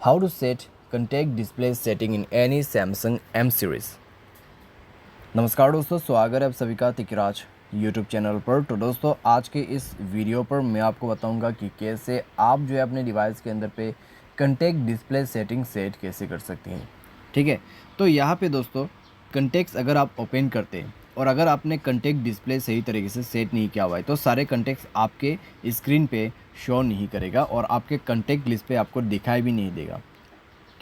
How to set contact display setting in any Samsung M series। नमस्कार दोस्तों, स्वागत है आप सभी का तिकराज यूट्यूब चैनल पर। तो दोस्तों आज के इस वीडियो पर मैं आपको बताऊंगा कि कैसे आप जो है अपने डिवाइस के अंदर पे कंटेक्ट डिस्प्ले सेटिंग सेट कैसे कर सकते हैं। ठीक है, तो यहाँ पे दोस्तों कंटेक्ट्स अगर आप ओपन करते हैं और अगर आपने कंटेक्ट डिस्प्ले सही तरीके से सेट नहीं किया हुआ है तो सारे कंटेक्ट्स आपके स्क्रीन पे शो नहीं करेगा और आपके कंटेक्ट लिस्ट पे आपको दिखाई भी नहीं देगा।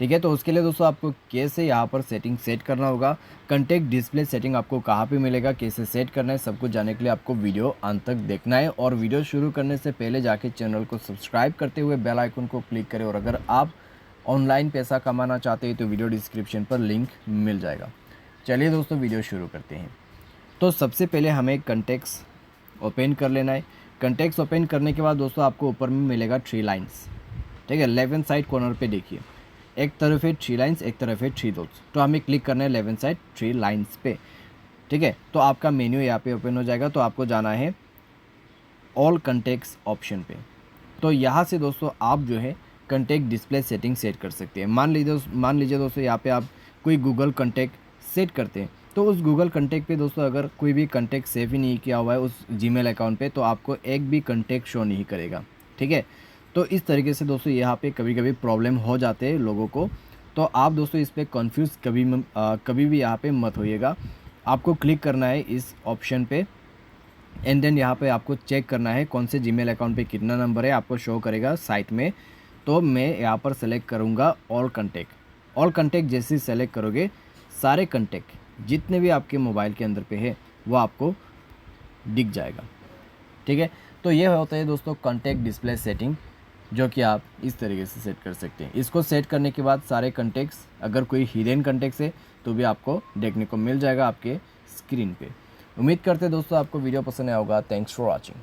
ठीक है, तो उसके लिए दोस्तों आपको कैसे यहाँ पर सेटिंग सेट करना होगा, कंटेक्ट डिस्प्ले सेटिंग आपको कहाँ पे मिलेगा, कैसे सेट करना है, सब कुछ जानने के लिए आपको वीडियो अंत तक देखना है। और वीडियो शुरू करने से पहले जाके चैनल को सब्सक्राइब करते हुए बेल आइकन को क्लिक करें। और अगर आप ऑनलाइन पैसा कमाना चाहते हैं तो वीडियो डिस्क्रिप्शन पर लिंक मिल जाएगा। चलिए दोस्तों वीडियो शुरू करते हैं। तो सबसे पहले हमें कंटेक्ट्स ओपन कर लेना है। कंटेक्ट्स ओपन करने के बाद दोस्तों आपको ऊपर में मिलेगा 3 लाइन्स। ठीक है, लेफ्ट हैंड साइड कॉर्नर पे देखिए, एक तरफ है 3 लाइन्स, एक तरफ है 3 डॉट्स। तो हमें क्लिक करना है लेफ्ट हैंड साइड 3 लाइन्स पे। ठीक है, तो आपका मेन्यू यहाँ पे ओपन हो जाएगा। तो आपको जाना है ऑल कंटेक्ट्स ऑप्शन पे। तो यहाँ से दोस्तों आप जो है कंटेक्ट डिस्प्ले सेटिंग सेट कर सकते हैं। मान लीजिए दोस्तों यहाँ पे आप कोई गूगल कंटेक्ट सेट करते हैं तो उस गूगल कंटेक्ट पे दोस्तों अगर कोई भी कंटेक्ट सेव ही नहीं किया हुआ है उस जीमेल अकाउंट पे तो आपको एक भी कंटेक्ट शो नहीं करेगा। ठीक है, तो इस तरीके से दोस्तों यहाँ पे कभी कभी प्रॉब्लम हो जाते हैं लोगों को। तो आप दोस्तों इस पर कन्फ्यूज़ कभी भी यहाँ पे मत होइएगा। आपको क्लिक करना है इस ऑप्शन पे एंड देन यहाँ पे आपको चेक करना है कौन से जीमेल अकाउंट पे कितना नंबर है, आपको शो करेगा साइट में। तो मैं यहाँ पर सेलेक्ट करूँगा ऑल कंटेक्ट। ऑल कंटेक्ट जैसे सेलेक्ट करोगे सारे कंटेक्ट जितने भी आपके मोबाइल के अंदर पे है वो आपको दिख जाएगा। ठीक है, तो ये होता है दोस्तों कॉन्टैक्ट डिस्प्ले सेटिंग, जो कि आप इस तरीके से सेट कर सकते हैं। इसको सेट करने के बाद सारे कंटेक्ट्स अगर कोई हिडन कंटेक्ट्स है तो भी आपको देखने को मिल जाएगा आपके स्क्रीन पे। उम्मीद करते हैं दोस्तों आपको वीडियो पसंद आया होगा। Thanks for watching.